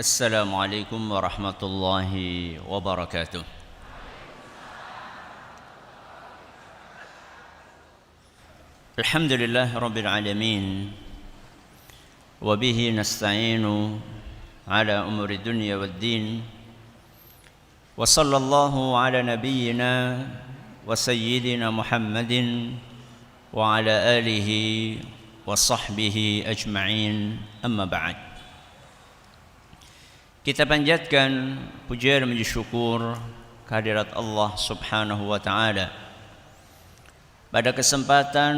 Assalamualaikum warahmatullahi wabarakatuh. Alhamdulillah rabbil alamin. Wa bihi nasta'inu ala umuri dunya waddin. Wa sallallahu ala nabiyyina wa sayyidina Muhammadin wa ala alihi wa sahbihi ajma'in. Amma ba'd. Kita panjatkan puja dan puji syukur kehadirat Allah Subhanahu wa taala. Pada kesempatan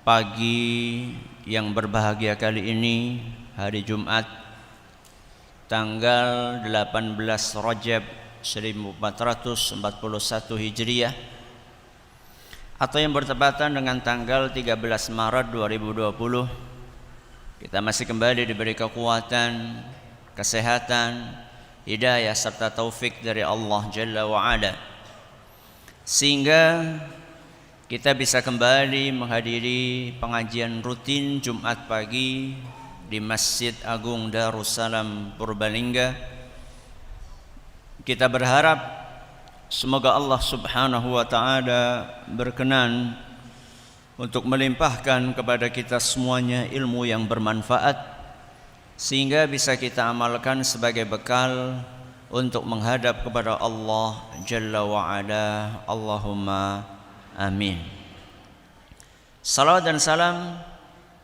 pagi yang berbahagia kali ini, hari Jumat tanggal 18 Rajab 1441 Hijriah atau yang bertepatan dengan tanggal 13 Maret 2020, kita masih kembali diberi kekuatan, kesehatan, hidayah serta taufik dari Allah Jalla wa Ala, sehingga kita bisa kembali menghadiri pengajian rutin Jumat pagi di Masjid Agung Darussalam Purbalingga. Kita berharap semoga Allah Subhanahu wa taala berkenan untuk melimpahkan kepada kita semuanya ilmu yang bermanfaat, sehingga bisa kita amalkan sebagai bekal untuk menghadap kepada Allah Jalla wa Ala. Allahumma amin. Salawat dan salam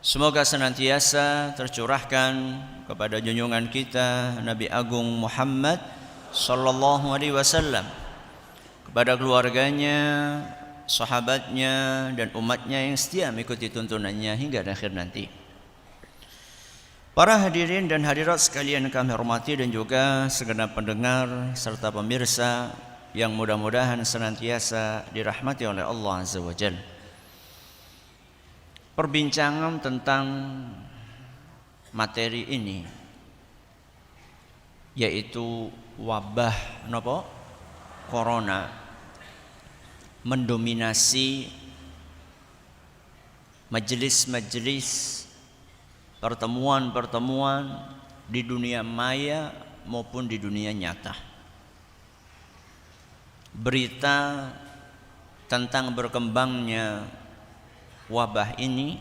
semoga senantiasa tercurahkan kepada junjungan kita Nabi Agung Muhammad sallallahu alaihi wasallam, kepada keluarganya, sahabatnya dan umatnya yang setia mengikuti tuntunannya hingga akhir nanti. Para hadirin dan hadirat sekalian kami hormati, dan juga segenap pendengar serta pemirsa yang mudah-mudahan senantiasa dirahmati oleh Allah Azza wa Jalla. Perbincangan tentang materi ini yaitu wabah corona mendominasi majelis-majelis, pertemuan-pertemuan di dunia maya maupun di dunia nyata. Berita tentang berkembangnya wabah ini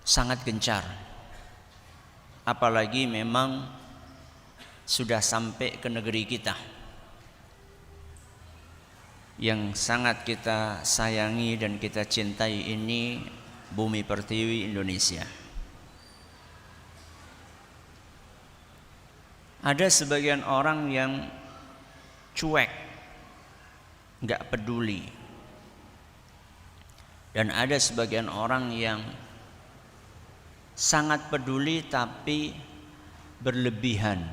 sangat gencar, apalagi memang sudah sampai ke negeri kita yang sangat kita sayangi dan kita cintai ini, bumi pertiwi Indonesia. Ada sebagian orang yang cuek, nggak peduli, dan ada sebagian orang yang sangat peduli tapi berlebihan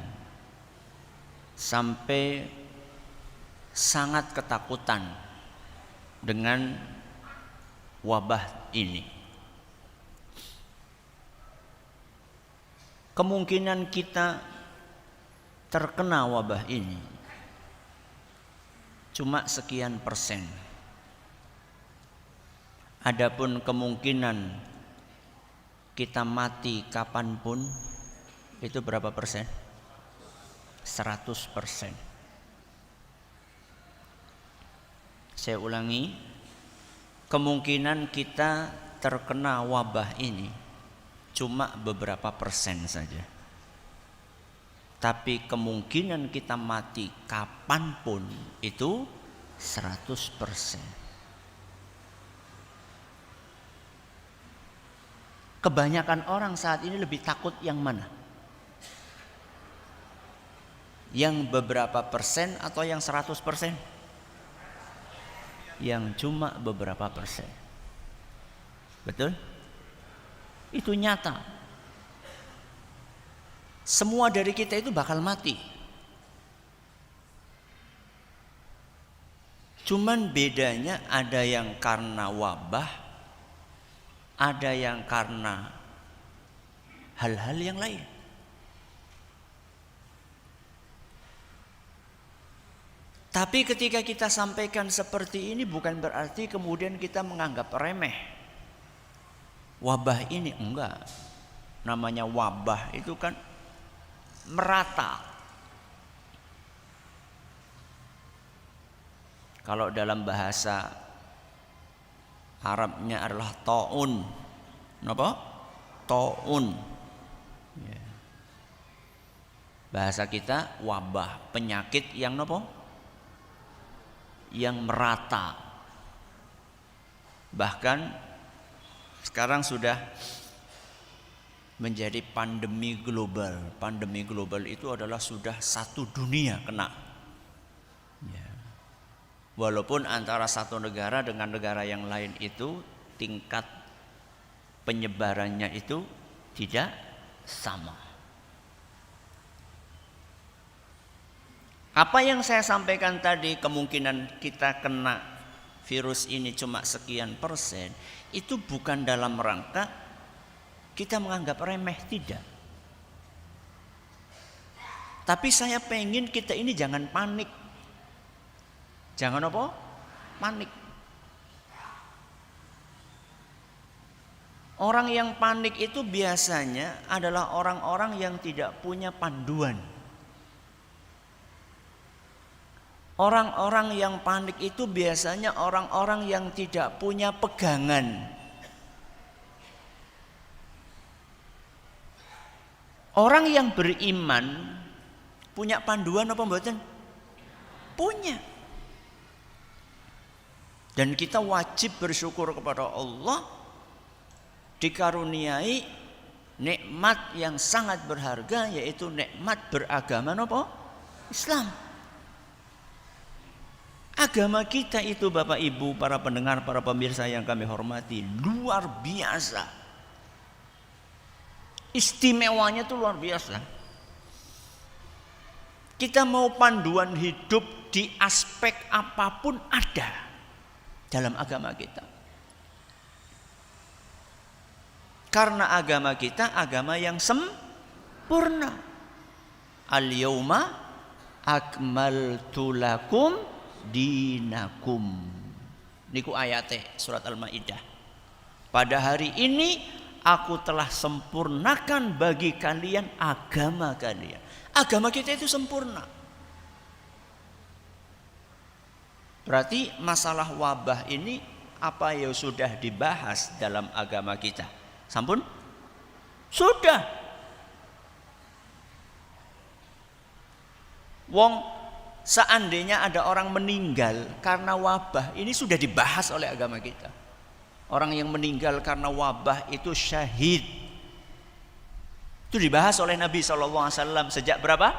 sampai sangat ketakutan dengan wabah ini. Kemungkinan kita terkena wabah ini cuma sekian persen. Adapun kemungkinan kita mati kapanpun itu berapa persen? 100%. Saya ulangi, kemungkinan kita terkena wabah ini cuma beberapa persen saja. Tapi kemungkinan kita mati kapanpun itu 100%. Kebanyakan orang saat ini lebih takut yang mana? Yang beberapa persen atau yang 100%? Yang cuma beberapa persen. Betul? Itu nyata. Semua dari kita itu bakal mati. Cuman bedanya ada yang karena wabah, ada yang karena hal-hal yang lain. Tapi ketika kita sampaikan seperti ini bukan berarti kemudian kita menganggap remeh wabah ini. Enggak. Namanya wabah itu kan merata. Kalau dalam bahasa Arabnya adalah taun. Napa? Taun. Ya. Bahasa kita wabah, penyakit yang napa? Yang merata. Bahkan sekarang sudah menjadi pandemi global. Pandemi global itu adalah sudah satu dunia kena. Ya. Walaupun antara satu negara dengan negara yang lain itu tingkat penyebarannya itu tidak sama. Apa yang saya sampaikan tadi, kemungkinan kita kena virus ini cuma sekian persen, itu bukan dalam rangka kita menganggap remeh, tidak. Tapi saya pengen kita ini jangan panik. Jangan apa? Panik. Orang yang panik itu biasanya adalah orang-orang yang tidak punya panduan. Orang-orang yang panik itu biasanya orang-orang yang tidak punya pegangan. Orang yang beriman punya panduan apa mboten? Punya. Dan kita wajib bersyukur kepada Allah dikaruniai nikmat yang sangat berharga, yaitu nikmat beragama apa? Islam. Agama kita itu Bapak Ibu, para pendengar, para pemirsa yang kami hormati, luar biasa. Istimewanya itu luar biasa. Kita mau panduan hidup di aspek apapun ada dalam agama kita. Karena agama kita agama yang sempurna. Al-yauma akmaltu lakum dinakum. Niku ayatnya surat Al-Maidah. Pada hari ini aku telah sempurnakan bagi kalian agama kalian. Agama kita itu sempurna. Berarti masalah wabah ini apa yang sudah dibahas dalam agama kita? Sampun? Sudah. Wong seandainya ada orang meninggal karena wabah, ini sudah dibahas oleh agama kita. Orang yang meninggal karena wabah itu syahid. Itu dibahas oleh Nabi SAW sejak berapa?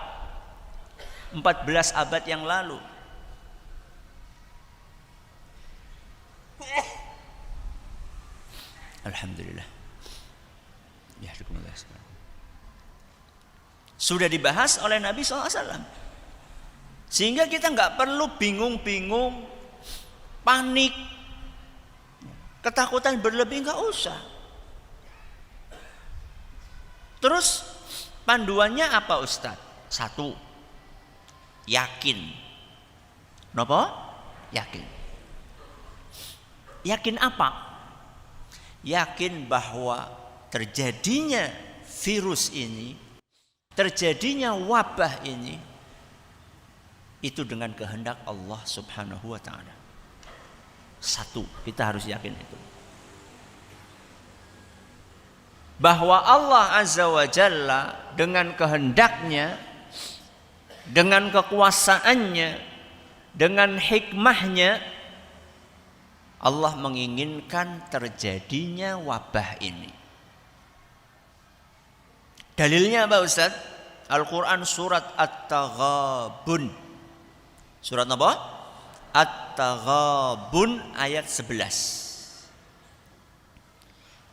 14 abad yang lalu. Alhamdulillah. Ya, sudah dibahas oleh Nabi SAW. Sehingga kita nggak perlu bingung-bingung, panik, ketakutan berlebih, nggak usah. Terus panduannya apa Ustadz? Satu, yakin. Kenapa? Yakin. Yakin apa? Yakin bahwa terjadinya virus ini, terjadinya wabah ini, itu dengan kehendak Allah Subhanahu wa ta'ala. Satu, kita harus yakin itu. Bahwa Allah Azza wa Jalla dengan kehendaknya, dengan kekuasaannya, dengan hikmahnya, Allah menginginkan terjadinya wabah ini. Dalilnya apa Ustaz? Al-Quran surat At-Taghabun. Surat apa? At-Taghabun ayat 11.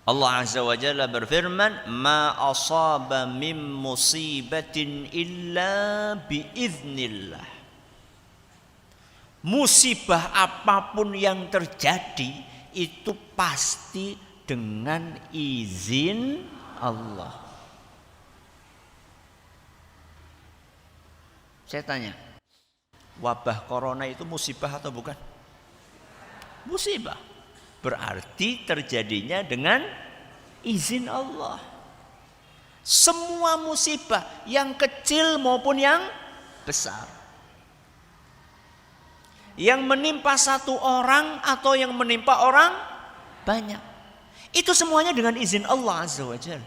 Allah Azza wa Jalla berfirman, "Ma asaba min musibatin illa biiznillah." Musibah apapun yang terjadi itu pasti dengan izin Allah. Saya tanya, wabah corona itu musibah atau bukan? Musibah. Berarti terjadinya dengan izin Allah. Semua musibah, yang kecil maupun yang besar, yang menimpa satu orang atau yang menimpa orang banyak, itu semuanya dengan izin Allah Azza wa Jalla.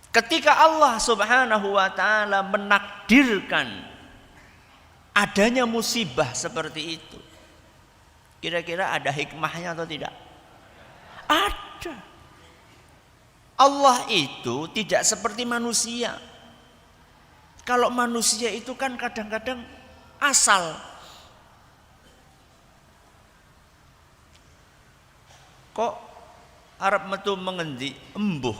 Ketika Allah Subhanahu wa taala menakdirkan adanya musibah seperti itu, kira-kira ada hikmahnya atau tidak? Ada. Allah itu tidak seperti manusia. Kalau manusia itu kan kadang-kadang asal. Kok Arab metu mengendi embuh.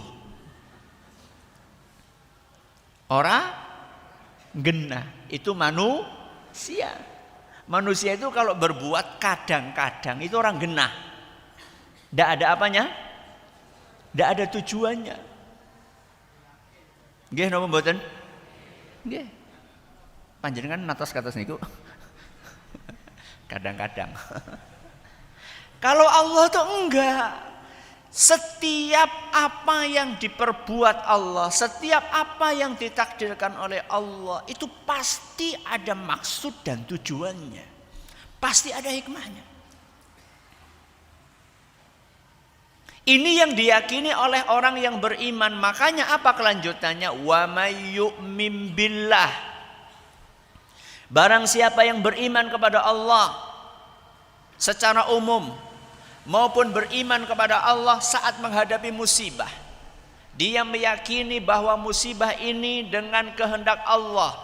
Ora genah, itu manusia. Manusia itu kalau berbuat kadang-kadang itu orang genah. Tidak ada apanya, tidak ada tujuannya. Nggih napa mboten? Nggih. Panjenengan natos kados niku. Kadang-kadang. Kalau Allah tuh enggak. Setiap apa yang diperbuat Allah, setiap apa yang ditakdirkan oleh Allah, itu pasti ada maksud dan tujuannya. Pasti ada hikmahnya. Ini yang diyakini oleh orang yang beriman. Makanya apa kelanjutannya? Wa may yu'min billah. Barang siapa yang beriman kepada Allah secara umum maupun beriman kepada Allah saat menghadapi musibah, dia meyakini bahwa musibah ini dengan kehendak Allah,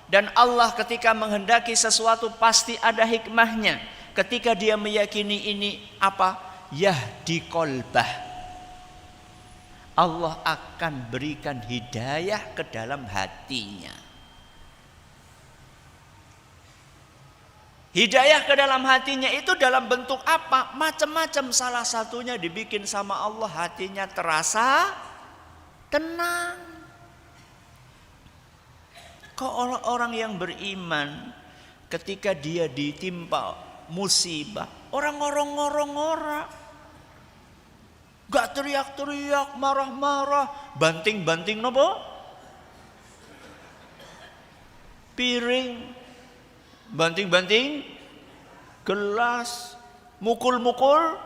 dan Allah ketika menghendaki sesuatu pasti ada hikmahnya. Ketika dia meyakini ini apa? Yahdi qalbah, Allah akan berikan hidayah ke dalam hatinya. Hidayah ke dalam hatinya itu dalam bentuk apa? Macam-macam. Salah satunya dibikin sama Allah, hatinya terasa tenang. Kok orang yang beriman ketika dia ditimpa musibah, orang ngorong-ngorong, gak teriak-teriak, marah-marah, banting-banting nopo? Piring, banting-banting gelas, mukul-mukul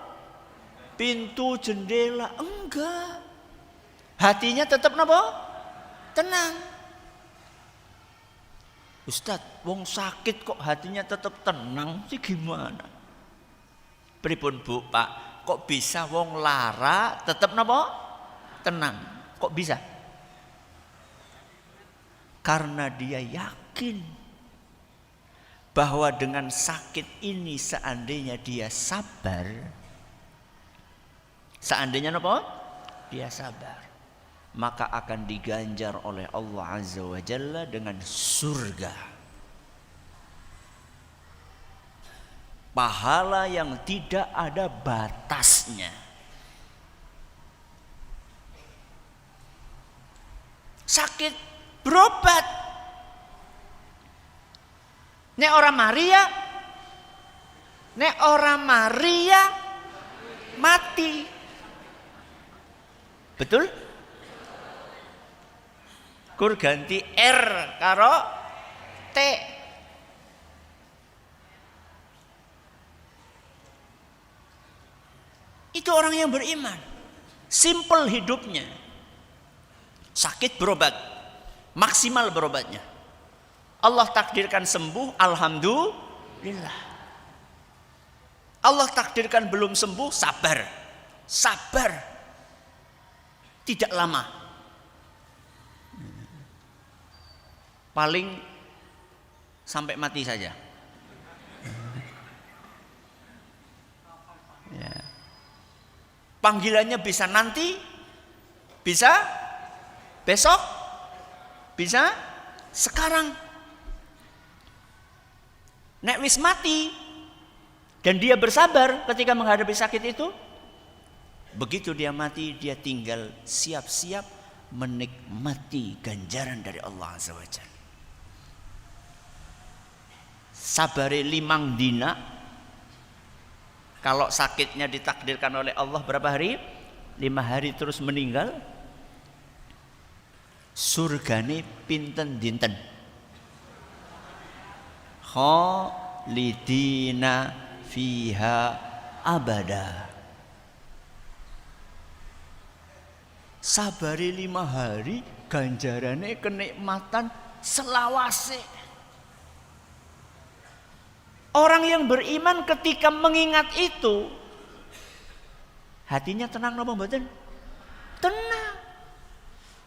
pintu, jendela. Enggak. Hatinya tetap nopo? Tenang. Ustadz, wong sakit kok hatinya tetap tenang sih, gimana? Pripun Bu, Pak? Kok bisa wong lara tetap nopo? Tenang. Kok bisa? Karena dia yakin bahwa dengan sakit ini seandainya dia sabar, seandainya nopo? Dia sabar, maka akan diganjar oleh Allah Azza wa Jalla dengan surga. Pahala yang tidak ada batasnya. Sakit berobat. Nek orang Maria, nek orang Maria mati. Betul? Kur ganti R karo T. Itu orang yang beriman. Simple hidupnya. Sakit berobat, maksimal berobatnya. Allah takdirkan sembuh, alhamdulillah. Allah takdirkan belum sembuh, sabar. Sabar. Tidak lama. Paling sampai mati saja. Ya. Panggilannya bisa nanti, bisa besok, bisa sekarang. Nek wis mati dan dia bersabar ketika menghadapi sakit itu, begitu dia mati dia tinggal siap-siap menikmati ganjaran dari Allah Azza wa Jalla. Sabare 5 dina Kalau sakitnya ditakdirkan oleh Allah berapa hari? 5 hari terus meninggal. Surgane pinten dinten? Khalidina fiha abada. Sabari 5 hari, ganjarane kenikmatan selawase. Orang yang beriman ketika mengingat itu, hatinya tenang napa mboten? Tenang.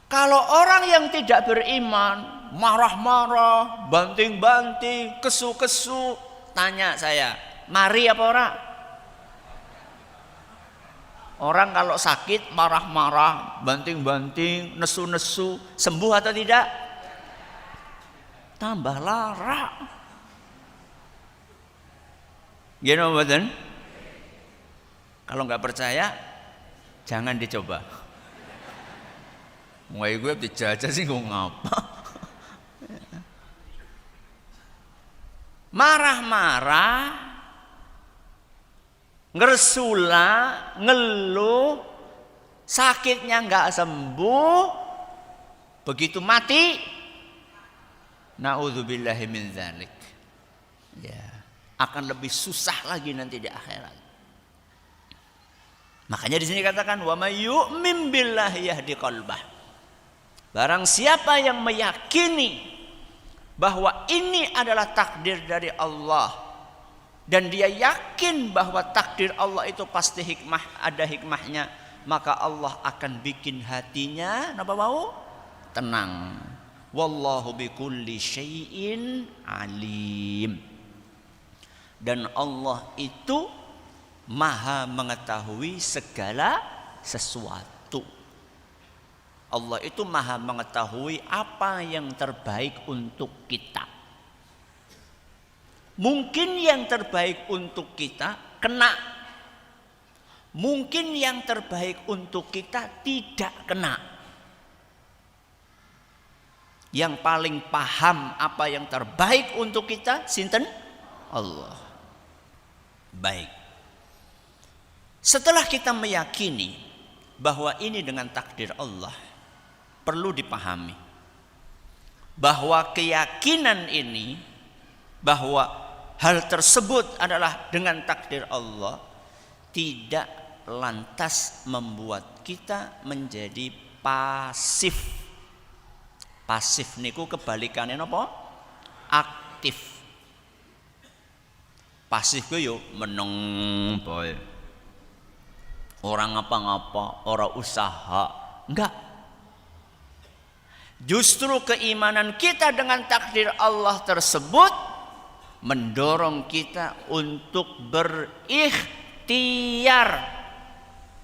Kalau orang yang tidak beriman, marah-marah, banting-banting, kesu-kesu, tanya saya, mari apa ora? Orang kalau sakit marah-marah, banting-banting, nesu-nesu, sembuh atau tidak? Tambah lara. Gini mboten? Kalau nggak percaya, jangan dicoba. Mulai gue dijajah sih gue ngapa? Marah-marah, ngersula, ngeluh, sakitnya nggak sembuh, begitu mati, naudzubillahi min dzalik. Ya, akan lebih susah lagi nanti di akhirat. Makanya di sini katakan wa may yu'min billahi yahdi qalbah. Barang siapa yang meyakini bahwa ini adalah takdir dari Allah dan dia yakin bahwa takdir Allah itu pasti hikmah, ada hikmahnya, maka Allah akan bikin hatinya napa mau? Tenang. Wallahu bikulli syai'in alim. Dan Allah itu maha mengetahui segala sesuatu. Allah itu maha mengetahui apa yang terbaik untuk kita. Mungkin yang terbaik untuk kita kena. Mungkin yang terbaik untuk kita tidak kena. Yang paling paham apa yang terbaik untuk kita sinten? Allah. Baik. Setelah kita meyakini bahwa ini dengan takdir Allah, perlu dipahami bahwa keyakinan ini, bahwa hal tersebut adalah dengan takdir Allah, tidak lantas membuat kita menjadi pasif. Pasif niku kebalikannya apa? Aktif. Pasif ku yo meneng boy. Orang ngapa-ngapa, orang usaha, enggak. Justru keimanan kita dengan takdir Allah tersebut mendorong kita untuk berikhtiar.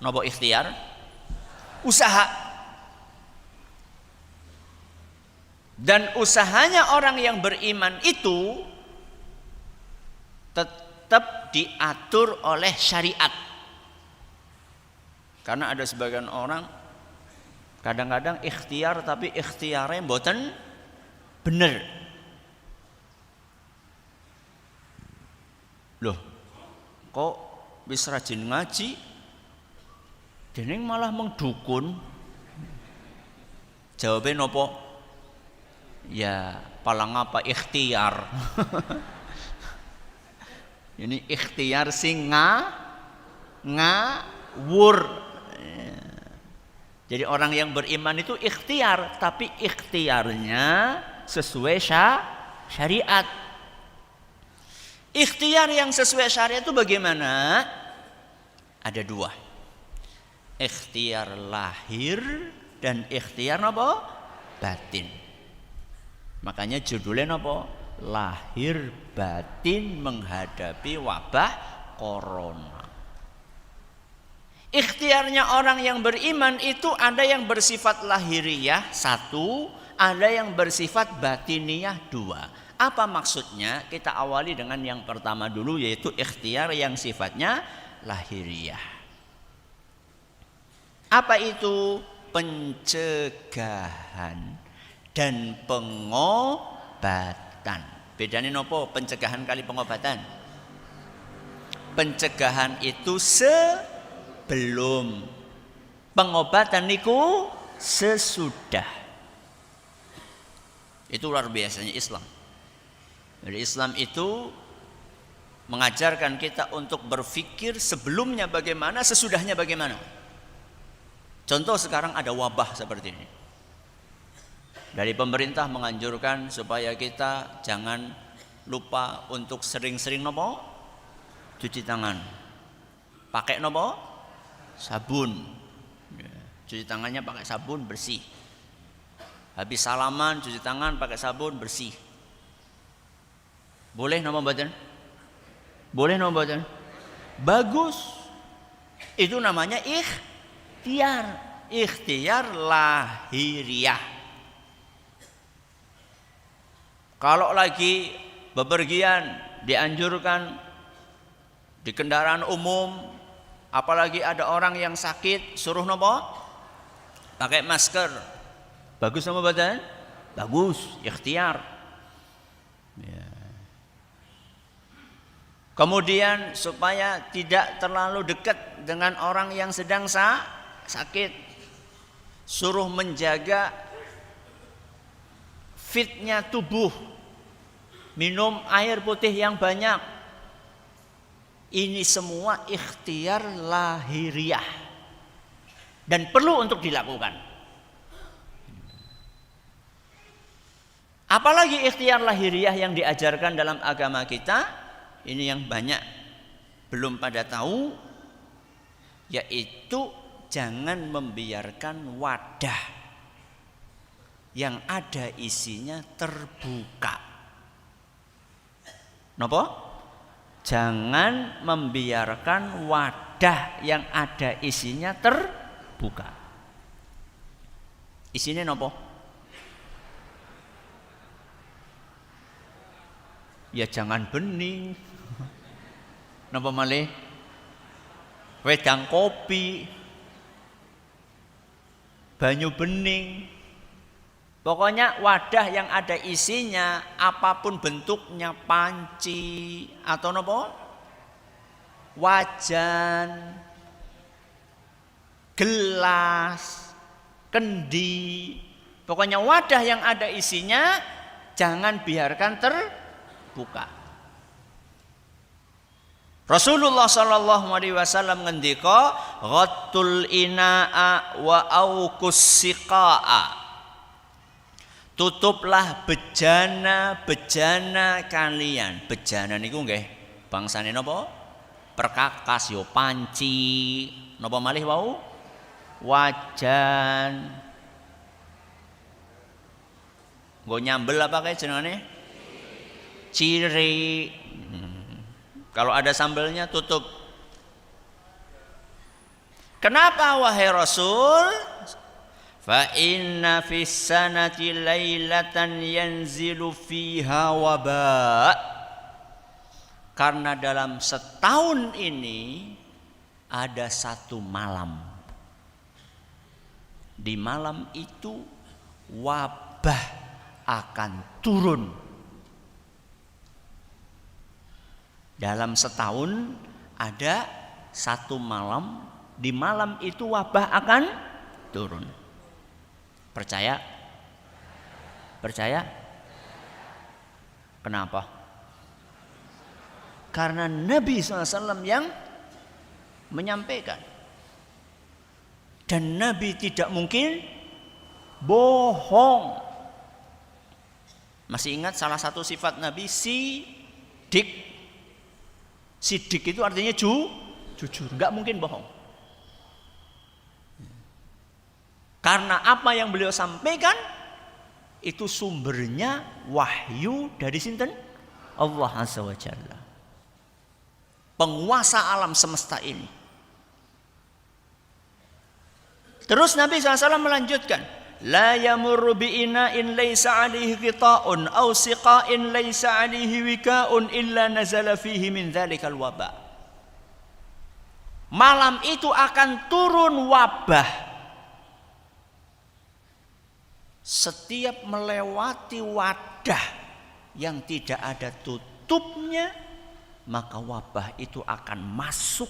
Napa ikhtiar? Usaha. Dan usahanya orang yang beriman itu tetap diatur oleh syariat. Karena ada sebagian orang kadang-kadang ikhtiar tapi ikhtiarnya mboten bener. Loh, kok wis rajin ngaji dening malah mengdukun? Jawabnya nopo? Ya, palang apa ikhtiar. Ini ikhtiar sing ngawur. Jadi orang yang beriman itu ikhtiar, tapi ikhtiarnya sesuai syariat. Ikhtiar yang sesuai syariat itu bagaimana? Ada 2. Ikhtiar lahir dan ikhtiar apa? Batin. Makanya judulnya apa? Lahir batin menghadapi wabah corona. Ikhtiarnya orang yang beriman itu ada yang bersifat lahiriah 1, ada yang bersifat batiniyah 2. Apa maksudnya? Kita awali dengan yang pertama dulu, yaitu ikhtiar yang sifatnya lahiriah. Apa itu? Pencegahan dan pengobatan. Bedanya nopo pencegahan kali pengobatan? pencegahan itu sebelum, pengobatan niku sesudah. Itu luar biasanya Islam. Jadi Islam itu mengajarkan kita untuk berpikir sebelumnya bagaimana, sesudahnya bagaimana. Contoh sekarang ada wabah seperti ini. Dari pemerintah menganjurkan supaya kita jangan lupa untuk sering-sering nopo cuci tangan. Pakai nopo sabun. Cuci tangannya pakai sabun bersih. Habis salaman cuci tangan pakai sabun bersih. Boleh nopo mboten? Boleh nopo mboten? Bagus. Itu namanya ikhtiar. Ikhtiar lahiriah. Kalau lagi bepergian dianjurkan di kendaraan umum, apalagi ada orang yang sakit, suruh nopo? Pakai masker. Bagus nopo mboten? Bagus, ikhtiar. Ya. Kemudian supaya tidak terlalu dekat dengan orang yang sedang sakit, suruh menjaga fitnya tubuh, minum air putih yang banyak. Ini semua ikhtiar lahiriah dan perlu untuk dilakukan. Apalagi ikhtiar lahiriah yang diajarkan dalam agama kita, ini yang banyak belum pada tahu, yaitu jangan membiarkan wadah yang ada isinya terbuka. Napa? Jangan membiarkan wadah yang ada isinya terbuka. Isinya napa? Ya jangan bening. Napa malih? Wedang kopi, banyu bening. Pokoknya wadah yang ada isinya apapun bentuknya, panci atau napa? Wajan, gelas, kendi. Pokoknya wadah yang ada isinya jangan biarkan terbuka. Rasulullah sallallahu alaihi wasallam ngendika, ghattul inaa wa auqus siqaa. Tutuplah bejana-bejana kalian. Bejana niku nggih bangsane napa? Perkakas yo panci, napa malih wau? Wajan. Nggo nyambel apa kae jenengane? Ciri. Kalau ada sambelnya tutup. Kenapa wahai Rasul? Fa inna fis sanati lailatan yanzilu fiha waba. Karena dalam setahun ini ada satu malam. Di malam itu wabah akan turun. Dalam setahun ada satu malam, di malam itu wabah akan turun. Percaya? Percaya? Kenapa? Karena Nabi SAW yang menyampaikan. Dan Nabi tidak mungkin bohong. Masih ingat salah satu sifat Nabi, sidik. Sidik itu artinya jujur, enggak mungkin bohong. Karena apa yang beliau sampaikan itu sumbernya wahyu dari sinten? Allah Azza wa Jalla. Penguasa alam semesta ini. Terus Nabi SAW melanjutkan, la yamurru bi ina'in laysa 'alaihi qita'un aw siqa'in laysa 'alaihi wika'un illa nazala fihi min dzalikal waba. Malam itu akan turun wabah. Setiap melewati wadah yang tidak ada tutupnya, maka wabah itu akan masuk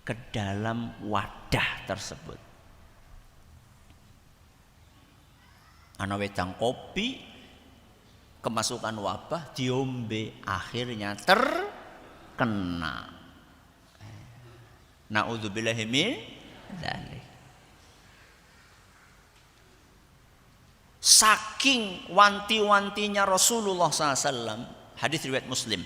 ke dalam wadah tersebut. Ana wedang kopi kemasukan wabah diombe akhirnya terkena. Na'udzubillahi min dzalik. Saking wanti-wantinya Rasulullah SAW, hadis riwayat Muslim.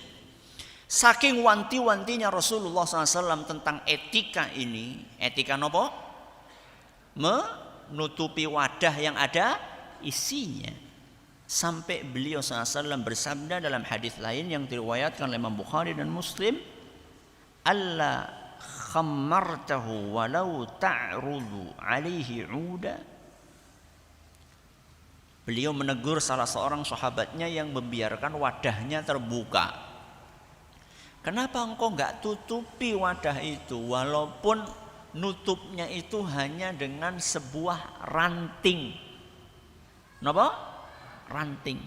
Saking wanti-wantinya Rasulullah SAW tentang etika ini, etika nopo? Menutupi wadah yang ada isinya. Sampai beliau SAW bersabda dalam hadis lain yang diriwayatkan oleh Imam Bukhari dan Muslim, "Alla khammartahu walau ta'rudu alaihi 'uda." Beliau menegur salah seorang sahabatnya yang membiarkan wadahnya terbuka. Kenapa engkau enggak tutupi wadah itu walaupun nutupnya itu hanya dengan sebuah ranting? Napa? Ranting.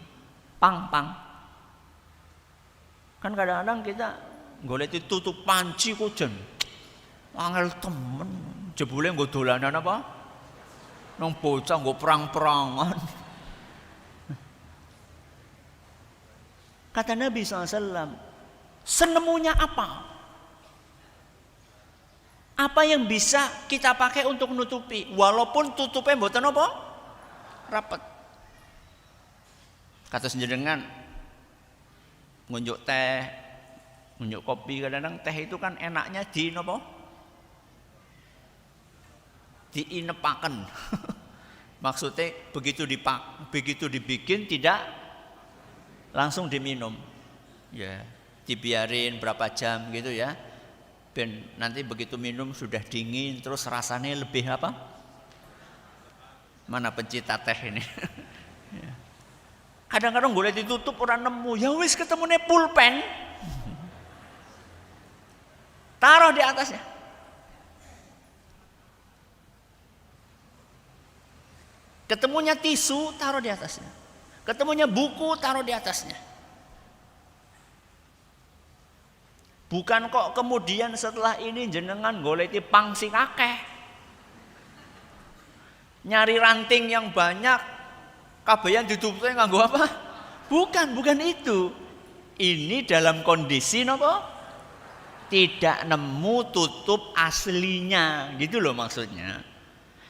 Pang-pang. Kan kadang-kadang kita golek ditutup panci kujen. Angel temen. Jebule nggo dolanan apa? Nang bocah nggo perang-perangan. Kata Nabi SAW, senemunya apa? Apa yang bisa kita pakai untuk menutupi? Walaupun tutupnya mboten apa? Rapat. Kata senjenengan, ngunjuk teh, ngunjuk kopi, kadang-kadang teh itu kan enaknya di apa? Diinepaken. Maksudnya begitu dibikin tidak langsung diminum, ya, dibiarin berapa jam gitu ya, ben nanti begitu minum sudah dingin, terus rasanya lebih apa? Mana pencinta teh ini? Ya. Kadang-kadang boleh ditutup orang nemu, ya wis ketemunya pulpen, taruh di atasnya. Ketemunya tisu, taruh di atasnya. Ketemunya buku, taruh di atasnya. Bukan kok kemudian setelah ini jenengan goleki pangsi akeh, nyari ranting yang banyak, kabehan ditutupnya nganggo apa? Bukan itu. Ini dalam kondisi napa? Tidak nemu tutup aslinya, gitu loh maksudnya.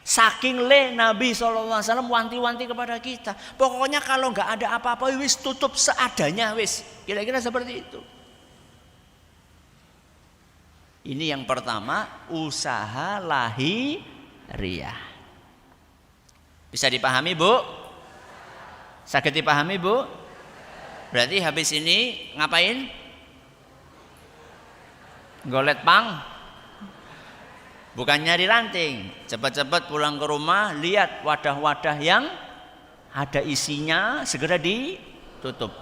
Saking Nabi SAW wanti-wanti kepada kita. Pokoknya kalau nggak ada apa-apa wis tutup seadanya wis. Kira-kira seperti itu. Ini yang pertama, usaha lahiriah. Bisa dipahami, Bu? Sakit dipahami, Bu? Berarti habis ini ngapain? Golet pang? Bukan nyari ranting. Cepat-cepat pulang ke rumah, lihat wadah-wadah yang ada isinya, segera ditutup.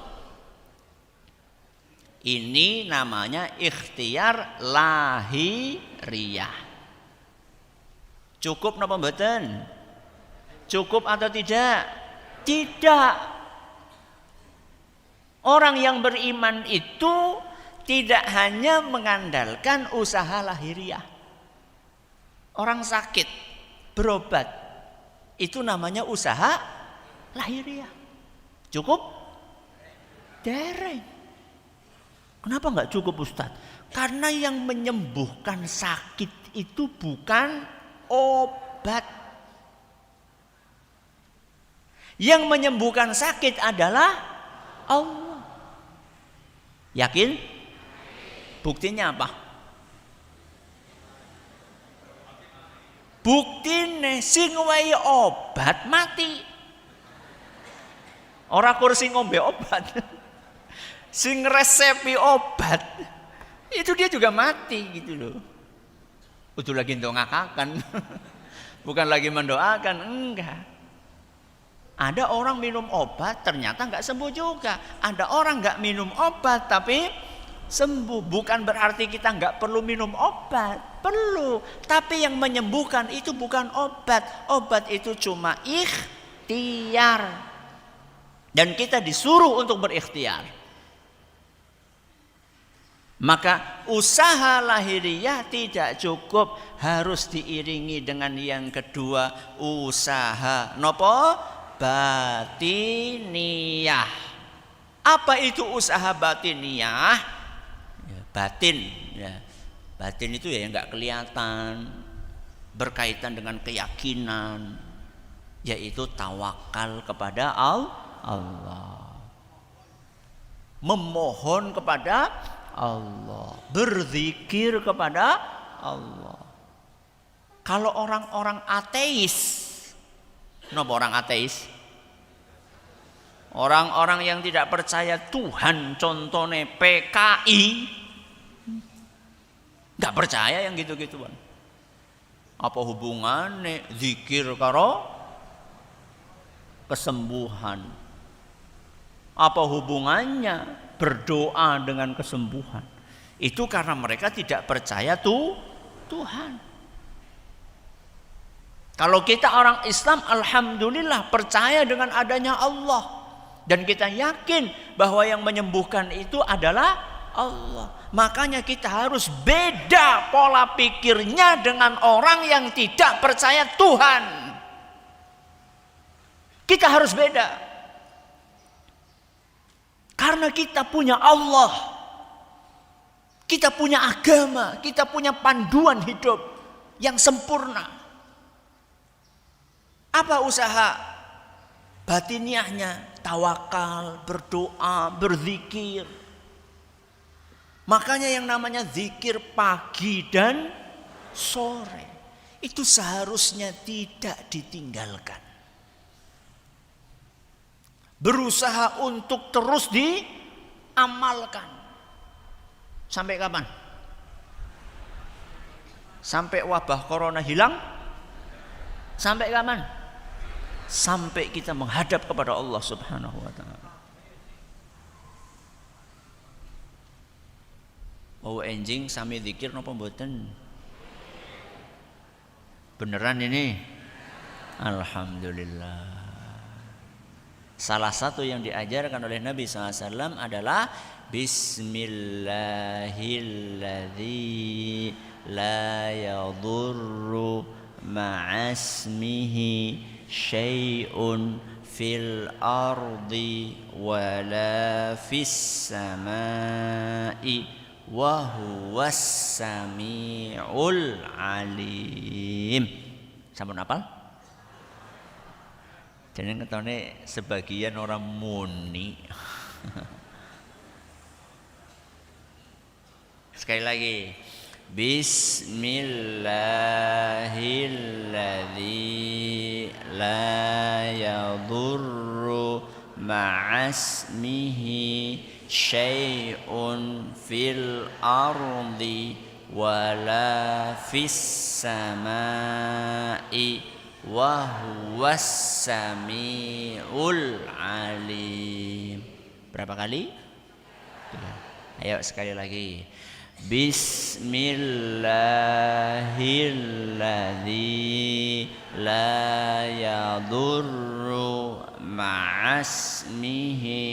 Ini namanya ikhtiar lahiriah. Cukup napa mboten? Cukup atau tidak? Tidak. Orang yang beriman itu tidak hanya mengandalkan usaha lahiriah. Orang sakit berobat itu namanya usaha lahiriah. Cukup? Dereng. Kenapa enggak cukup, Ustaz? Karena yang menyembuhkan sakit itu bukan obat. Yang menyembuhkan sakit adalah Allah. Yakin? Buktinya apa? Buktine sing wehi obat mati. Ora kursi ngombe obat. Sing resepi obat itu dia juga mati gitu loh. Udah lagi ndongakaken. Bukan lagi mendoakan, enggak. Ada orang minum obat ternyata enggak sembuh juga. Ada orang enggak minum obat tapi sembuh. Bukan berarti kita enggak perlu minum obat. Perlu. Tapi yang menyembuhkan itu bukan obat. Obat itu cuma ikhtiar. Dan kita disuruh untuk berikhtiar. Maka usaha lahiriah tidak cukup, harus diiringi dengan yang kedua, usaha nopo batiniyah. Apa itu usaha batiniyah? Ya, batin ya. Batin itu ya enggak kelihatan, berkaitan dengan keyakinan, yaitu tawakal kepada Allah. Memohon kepada Allah, berzikir kepada Allah. Kalau orang-orang ateis, kenapa orang ateis? Orang-orang yang tidak percaya Tuhan, contohnya PKI, nggak percaya yang gitu-gituan. Apa hubungannya zikir karo kesembuhan? Apa hubungannya berdoa dengan kesembuhan? Itu karena mereka tidak percaya Tuhan. Kalau kita orang Islam, alhamdulillah percaya dengan adanya Allah, dan kita yakin bahwa yang menyembuhkan itu adalah Allah. Makanya kita harus beda pola pikirnya dengan orang yang tidak percaya Tuhan. Kita harus beda. Karena kita punya Allah, kita punya agama, kita punya panduan hidup yang sempurna. Apa usaha batiniahnya? Tawakal, berdoa, berzikir. Makanya yang namanya zikir pagi dan sore itu seharusnya tidak ditinggalkan. Berusaha untuk terus diamalkan. Sampai kapan? Sampai wabah corona hilang? Sampai kapan? Sampai kita menghadap kepada Allah Subhanahu wa ta'ala. Oh enjing sami zikir napa mboten? Beneran ini? Alhamdulillah. Salah satu yang diajarkan oleh Nabi SAW adalah Bismillahilladzi la yadurru ma'asmihi syai'un fil ardi wala fis samai wa huwas samiul alim. Sampun hafal? Jadi ketone sebagian orang muni. Sekali lagi. Bismillahilladzi la yadurru ma'asmihi syai'un fil ardi wala fis samai wa huwas samiul alim. Berapa kali? Ayo sekali lagi. Bismillahilladzi la yadurru ma'asmihi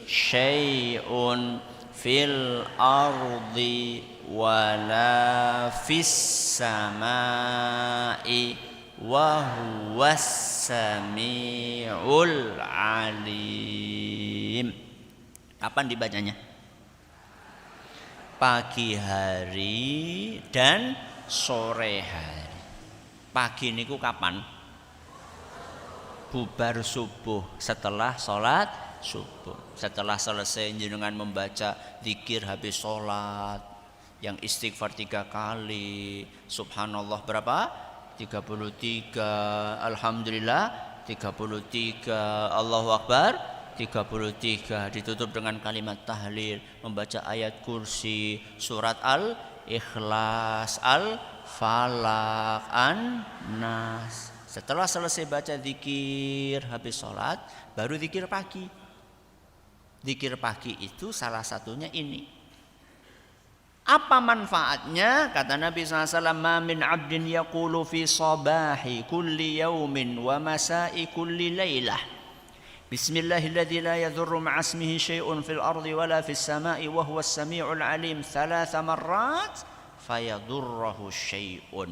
syai'un fil ardi wala fis samai wa huwas samiul alim. Kapan dibacanya? Pagi hari dan sore hari. Pagi niku kapan? Bubar subuh, setelah sholat subuh. Setelah selesai jenengan membaca zikir habis sholat, yang istighfar 3 kali, subhanallah berapa? 33, alhamdulillah 33, Allahu Akbar 33, ditutup dengan kalimat tahlil, membaca ayat kursi, surat Al-Ikhlas, Al-Falaq, An-Nas. Setelah selesai baca zikir habis sholat, baru zikir pagi. Zikir pagi itu salah satunya ini. Apa manfaatnya? Kata Nabi SAW, ma min abdin yaqulu fi sabahi kulli yaumin wa masai kulli laylah Bismillahilladzi la yadhurru ma'asmihi syai'un fil ardi wala fis sama'i wa huwas sami'ul alim 3 marrat fayadurruhu syai'un.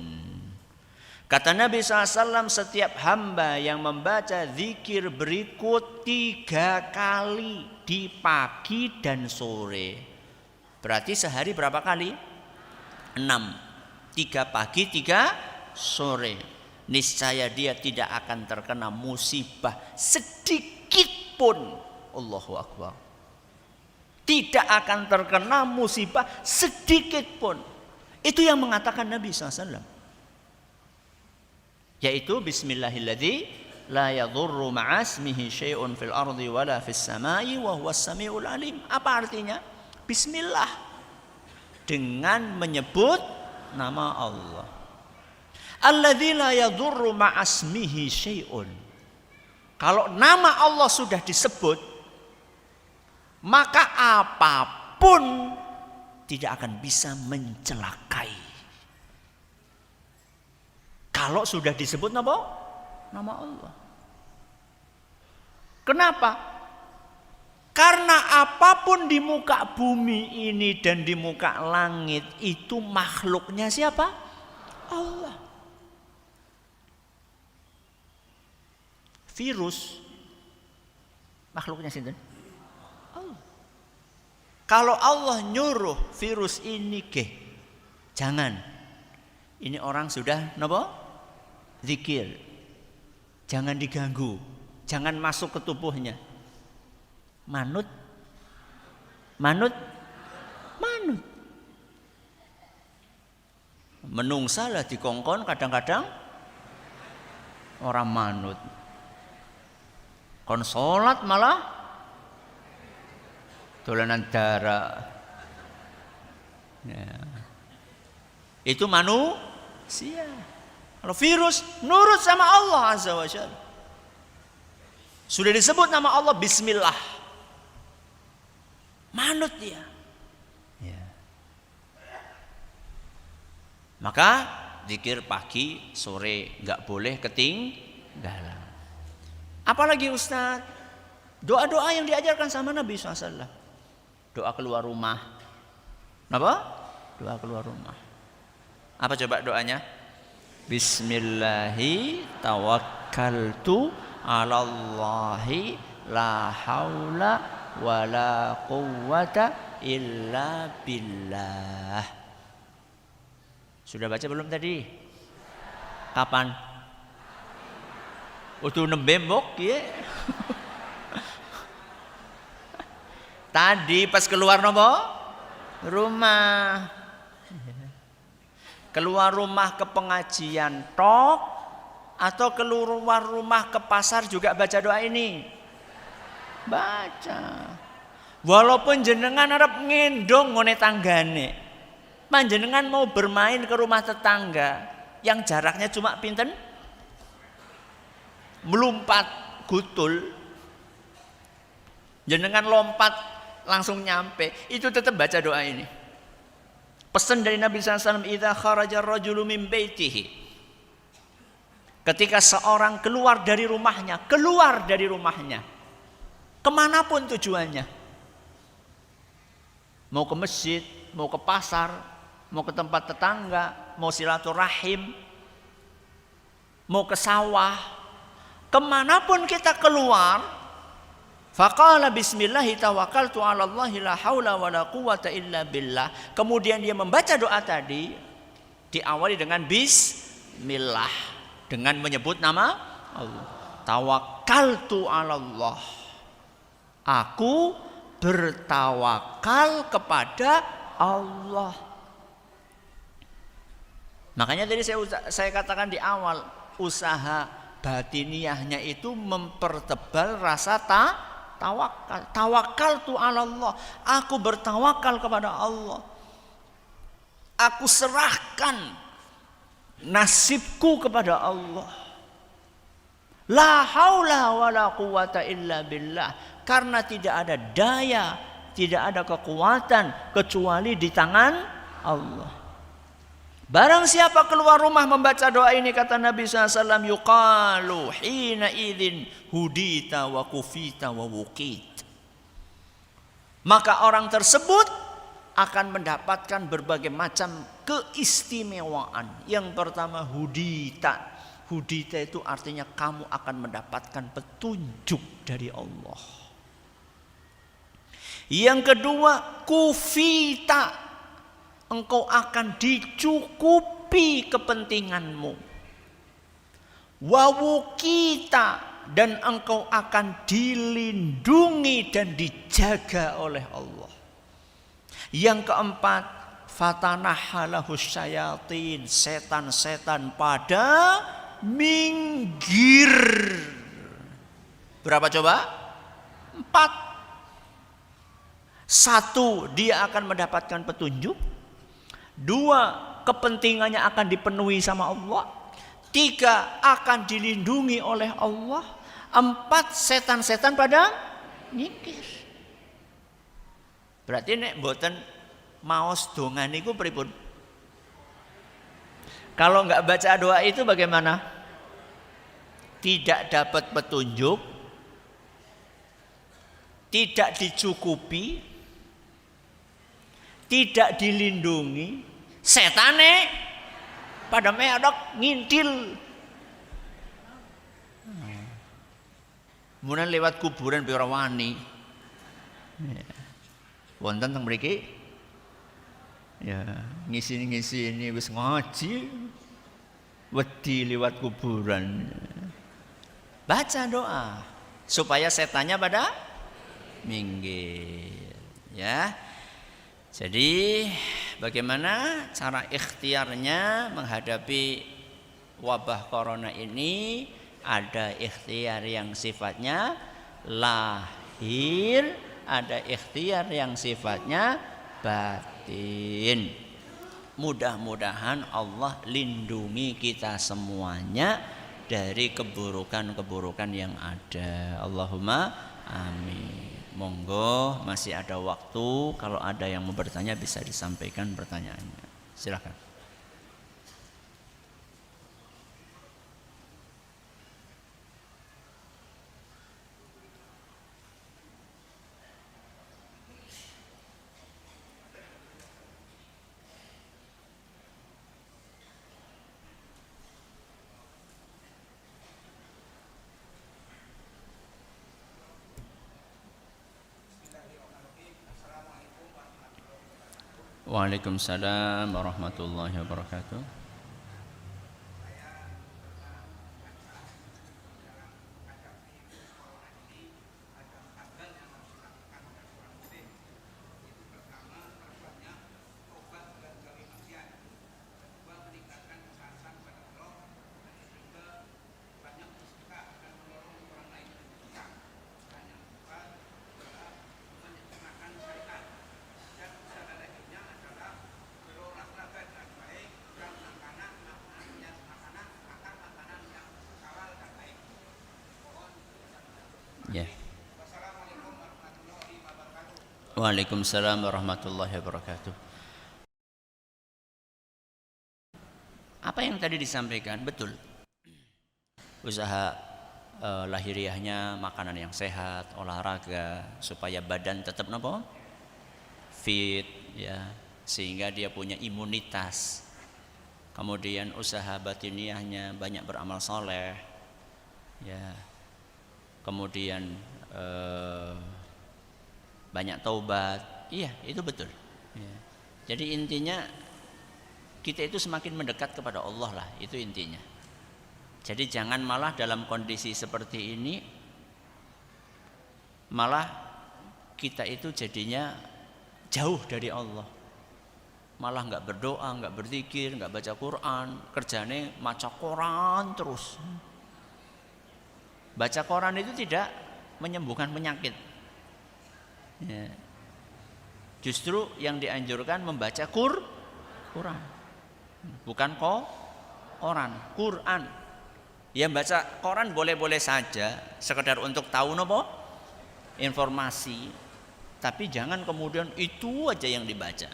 Kata Nabi SAW, setiap hamba yang membaca zikir berikut 3 kali di pagi dan sore. Berarti sehari berapa kali? 6. 3 pagi, 3 sore. Niscaya dia tidak akan terkena musibah sedikit pun. Allahu Akbar. Tidak akan terkena musibah sedikit pun. Itu yang mengatakan Nabi SAW. Yaitu bismillahilladzi la yadhurru ma'asmihi syai'un fil ardi wala fis sama'i wa huwas sami'ul alim. Apa artinya? Bismillah, dengan menyebut nama Allah. Alladzi la yadhurru ma'asmihi syai'un. Kalau nama Allah sudah disebut, maka apapun tidak akan bisa mencelakai. Kalau sudah disebut nama Allah. Kenapa? Karena apapun di muka bumi ini dan di muka langit itu makhluknya siapa? Allah. Virus makhluknya sinten? Allah. Kalau Allah nyuruh virus ini jangan. Ini orang sudah napa? Zikir. Jangan diganggu. Jangan masuk ke tubuhnya. Manut. Menungsalah dikongkon kadang-kadang orang manut. Kon sholat malah dolanan darah. Ya. Itu manusia. Kalau virus nurut sama Allah Azza wa Jalla. Sudah disebut nama Allah, bismillah. Manut dia. Ya. Maka zikir pagi, sore enggak boleh ketinggalan. Apalagi Ustaz, doa-doa yang diajarkan sama Nabi SAW. Doa keluar rumah. Apa? Doa keluar rumah. Apa coba doanya? Bismillahi tawakkaltu ala Allahi la haula wa la quwwata illa billah. Sudah baca belum tadi? Kapan? Udah nembembok ya. Tadi pas keluar rumah. Keluar rumah ke pengajian tok atau keluar rumah ke pasar juga baca doa ini? Baca. Walaupun jenengan arep ngendong ngone tanggane. Panjenengan mau bermain ke rumah tetangga yang jaraknya cuma pinten? Melompat gutul, jenengan lompat langsung nyampe, itu tetap baca doa ini. Pesan dari Nabi SAW, idza kharaja ar-rajulu min baitihi, ketika seorang keluar dari rumahnya, kemanapun tujuannya, mau ke masjid, mau ke pasar, mau ke tempat tetangga, mau silaturahim, mau ke sawah, kemanapun kita keluar, faqala bismillahi tawakkaltu ala Allahi la haula wa la quwwata illa billah. Kemudian dia membaca doa tadi, diawali dengan bismillah, dengan menyebut nama Allah. Tawakkaltu ala Allah. Aku bertawakal kepada Allah. Makanya tadi saya katakan di awal, usaha batiniahnya itu mempertebal rasa tawakal. Tawakkaltu ala Allah. Aku bertawakal kepada Allah. Aku serahkan nasibku kepada Allah. La haula wa la quwwata illa billah. Karena tidak ada daya, tidak ada kekuatan kecuali di tangan Allah. Barang siapa keluar rumah membaca doa ini, kata Nabi SAW, yuqalu hina idzin hudita wa kufita wa wukit. Maka orang tersebut akan mendapatkan berbagai macam keistimewaan. Yang pertama hudita. Hudita itu artinya kamu akan mendapatkan petunjuk dari Allah. Yang kedua kufita. Engkau akan dicukupi kepentinganmu. Wawukita. Dan engkau akan dilindungi dan dijaga oleh Allah. Yang keempat, fatanahalahu syayatin, setan-setan pada minggir. Berapa coba? 4. 1, dia akan mendapatkan petunjuk. 2, kepentingannya akan dipenuhi sama Allah. 3, akan dilindungi oleh Allah. 4, setan-setan pada nyingkir. Berarti nek mboten maos donga niku pripun? Kalau enggak baca doa itu bagaimana? Tidak dapat petunjuk, tidak dicukupi, tidak dilindungi, setane pada medok ngintil. Munan lewat kuburan biar wani. Wonten teng mriki ya ngisi ini wis ngaji wedi lewat kuburan. Baca doa supaya setannya pada minggir ya. Jadi bagaimana cara ikhtiarnya menghadapi wabah corona ini? Ada ikhtiar yang sifatnya lahir, ada ikhtiar yang sifatnya batin. Mudah-mudahan Allah lindungi kita semuanya dari keburukan-keburukan yang ada. Allahumma amin. Monggo masih ada waktu, kalau ada yang mau bertanya bisa disampaikan pertanyaannya. Silakan. Waalaikumsalam warahmatullahi wabarakatuh. Ya. Waalaikumsalam warahmatullahi wabarakatuh. Apa yang tadi disampaikan betul. Usaha lahiriahnya makanan yang sehat, olahraga supaya badan tetap nopo? Fit ya, sehingga dia punya imunitas. Kemudian usaha batiniahnya banyak beramal soleh. Ya. Kemudian banyak taubat, iya itu betul ya. Jadi intinya kita itu semakin mendekat kepada Allah lah, itu intinya. Jadi jangan malah dalam kondisi seperti ini malah kita itu jadinya jauh dari Allah, malah nggak berdoa, nggak berzikir, nggak baca Quran, kerjane maca Quran terus. Baca Quran itu tidak menyembuhkan penyakit ya. Justru yang dianjurkan membaca Quran, bukan Quran. Quran yang baca Quran boleh-boleh saja sekedar untuk tahu nopo informasi, tapi jangan kemudian itu aja yang dibaca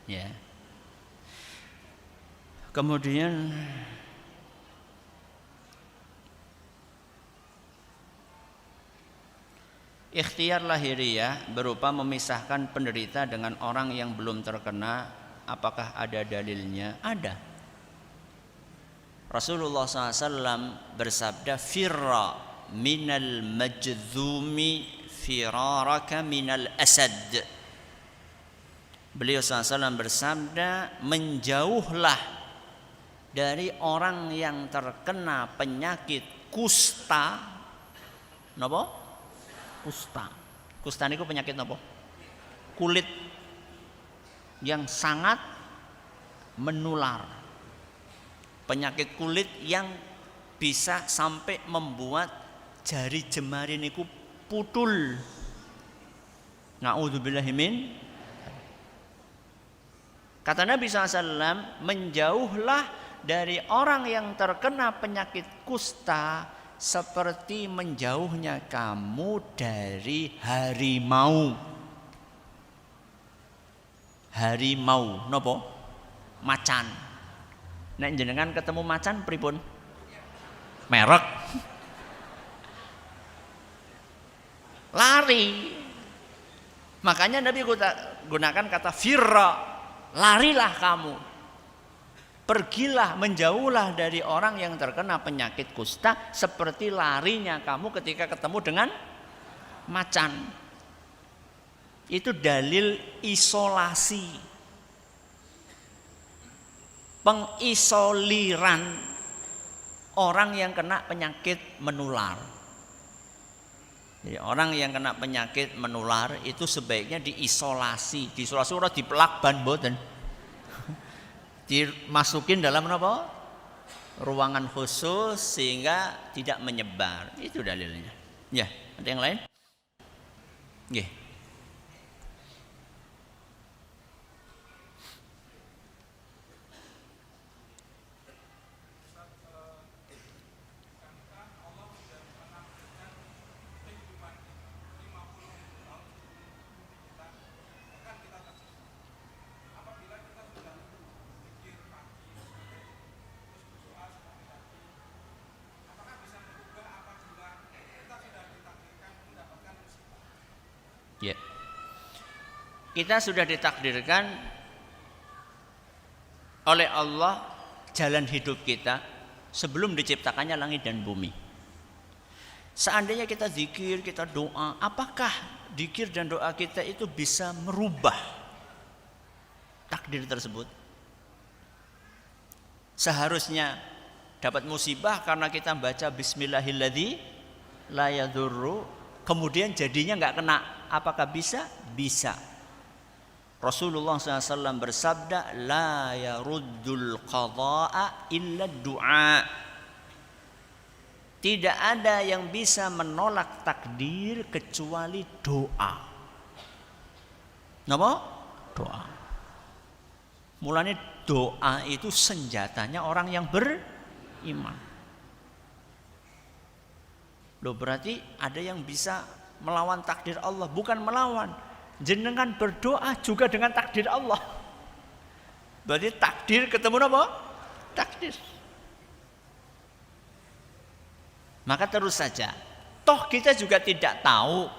ya. Kemudian ikhtiar lahiriah berupa memisahkan penderita dengan orang yang belum terkena. Apakah ada dalilnya? Ada. Rasulullah SAW bersabda, firra minal majdzumi firaraka minal asad. Beliau SAW bersabda, menjauhlah dari orang yang terkena penyakit kusta. Napa? Kusta. Kusta niku penyakit napa? Kulit yang sangat menular. Penyakit kulit yang bisa sampai membuat jari jemari niku putul. Na'udzubillahi min. Kata Nabi SAW, menjauhlah dari orang yang terkena penyakit kusta seperti menjauhnya kamu dari harimau. Harimau nopo? Macan. Nek jenengan ketemu macan pripun? Merek. Lari. Makanya Nabi gunakan kata firra, larilah kamu. Pergilah, menjauhlah dari orang yang terkena penyakit kusta seperti larinya kamu ketika ketemu dengan macan. Itu dalil isolasi, pengisoliran orang yang kena penyakit menular. Jadi orang yang kena penyakit menular itu sebaiknya diisolasi. Diisolasi ora dipelak ban mboten. Dimasukin dalam apa? Ruangan khusus sehingga tidak menyebar. Itu dalilnya. Ya, ada yang lain? Nggih. Ya. Kita sudah ditakdirkan oleh Allah jalan hidup kita sebelum diciptakannya langit dan bumi. Seandainya kita zikir, kita doa, apakah zikir dan doa kita itu bisa merubah takdir tersebut? Seharusnya dapat musibah karena kita baca bismillahilladzi la yadurru, kemudian jadinya nggak kena. Apakah bisa? Bisa. Rasulullah SAW bersabda, la yaruddul qadha'a illa du'a. Tidak ada yang bisa menolak takdir kecuali doa. Napa? Doa. Mulanya doa itu senjatanya orang yang beriman. Loh, berarti ada yang bisa melawan takdir Allah. Bukan melawan, jenengan berdoa juga dengan takdir Allah. Berarti takdir ketemu apa? Takdir. Maka terus saja, toh kita juga tidak tahu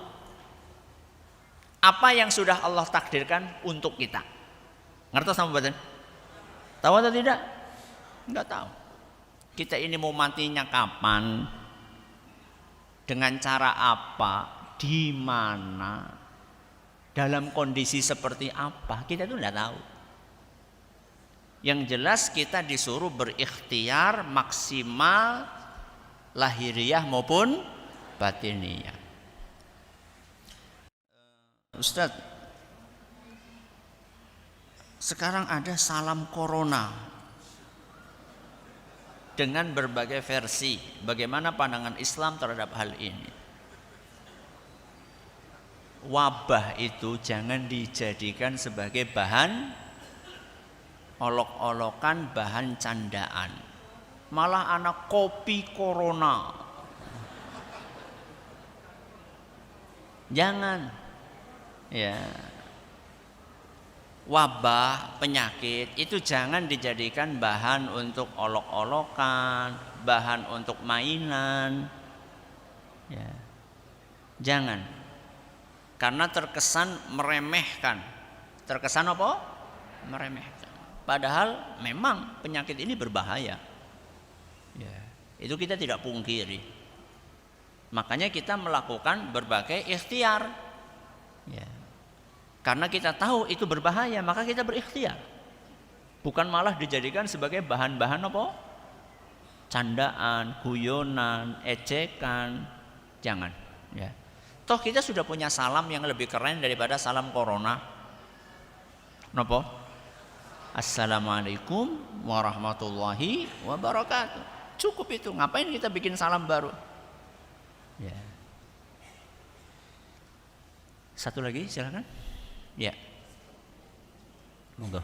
apa yang sudah Allah takdirkan untuk kita. Ngerti sama badan? Tahu atau tidak? Enggak tahu. Kita ini mau matinya kapan? Dengan cara apa? Di mana, dalam kondisi seperti apa, kita itu tidak tahu. Yang jelas kita disuruh berikhtiar maksimal lahiriah maupun batiniyah. Ustaz, sekarang ada salam corona dengan berbagai versi. Bagaimana pandangan Islam terhadap hal ini? Wabah itu jangan dijadikan sebagai bahan olok-olokan, bahan candaan. Malah anak kopi corona. Jangan. Ya. wabah, penyakit itu jangan dijadikan bahan untuk olok-olokan, bahan untuk mainan. Ya. Jangan. Karena terkesan meremehkan. Terkesan apa? Meremehkan. Padahal memang penyakit ini berbahaya. Ya. Itu kita tidak pungkiri. Makanya kita melakukan berbagai ikhtiar. Ya. Karena kita tahu itu berbahaya, maka kita berikhtiar. Bukan malah dijadikan sebagai bahan-bahan apa? Candaan, guyonan, ejekan. Jangan. Ya. Toh kita sudah punya salam yang lebih keren daripada salam corona. Napa? Assalamualaikum warahmatullahi wabarakatuh. Cukup itu. Ngapain kita bikin salam baru? Ya. Satu lagi silakan. Ya. Monggo.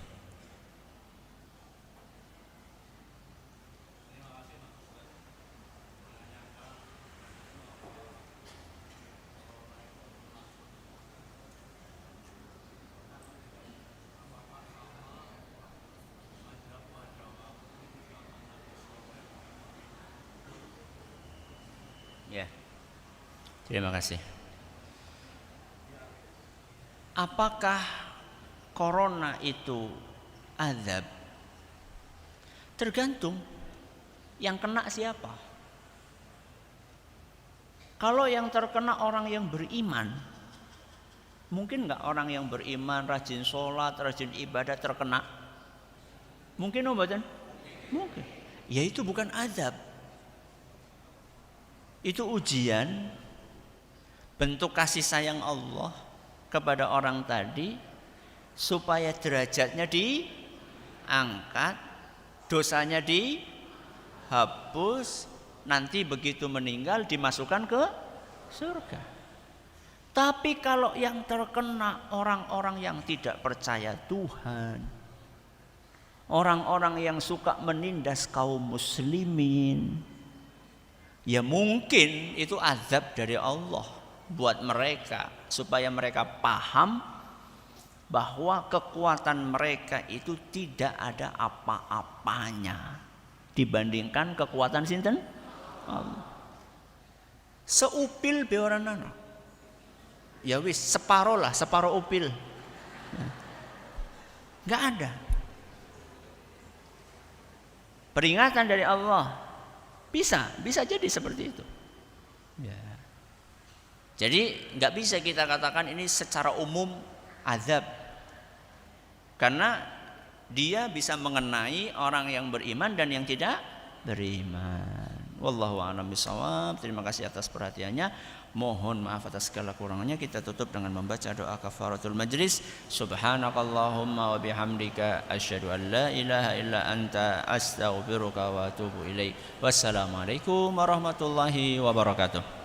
Ya. Terima kasih. Apakah corona itu azab? Tergantung yang kena siapa. Kalau yang terkena orang yang beriman, mungkin nggak orang yang beriman, rajin sholat, rajin ibadah terkena? Mungkin obatan? Mungkin. Ya itu bukan azab. Itu ujian, bentuk kasih sayang Allah kepada orang tadi supaya derajatnya diangkat, dosanya dihapus, nanti begitu meninggal dimasukkan ke surga. Tapi kalau yang terkena orang-orang yang tidak percaya Tuhan, orang-orang yang suka menindas kaum muslimin, ya mungkin itu azab dari Allah buat mereka supaya mereka paham bahwa kekuatan mereka itu tidak ada apa-apanya dibandingkan kekuatan sinten Allah. Seupil be orang nana. Ya wis separuh lah, separuh upil. Enggak ada. Peringatan dari Allah. Bisa jadi seperti itu. Ya. Jadi nggak bisa kita katakan ini secara umum azab, karena dia bisa mengenai orang yang beriman dan yang tidak beriman. Wallahu a'lam bishawab. Terima kasih atas perhatiannya. Mohon maaf atas segala kurangannya. Kita tutup dengan membaca doa kafaratul majlis. Subhanakallahumma wa bihamdika asyhadu an la ilaha illa anta astaghfiruka wa atubu ilaik. Wassalamualaikum warahmatullahi wabarakatuh.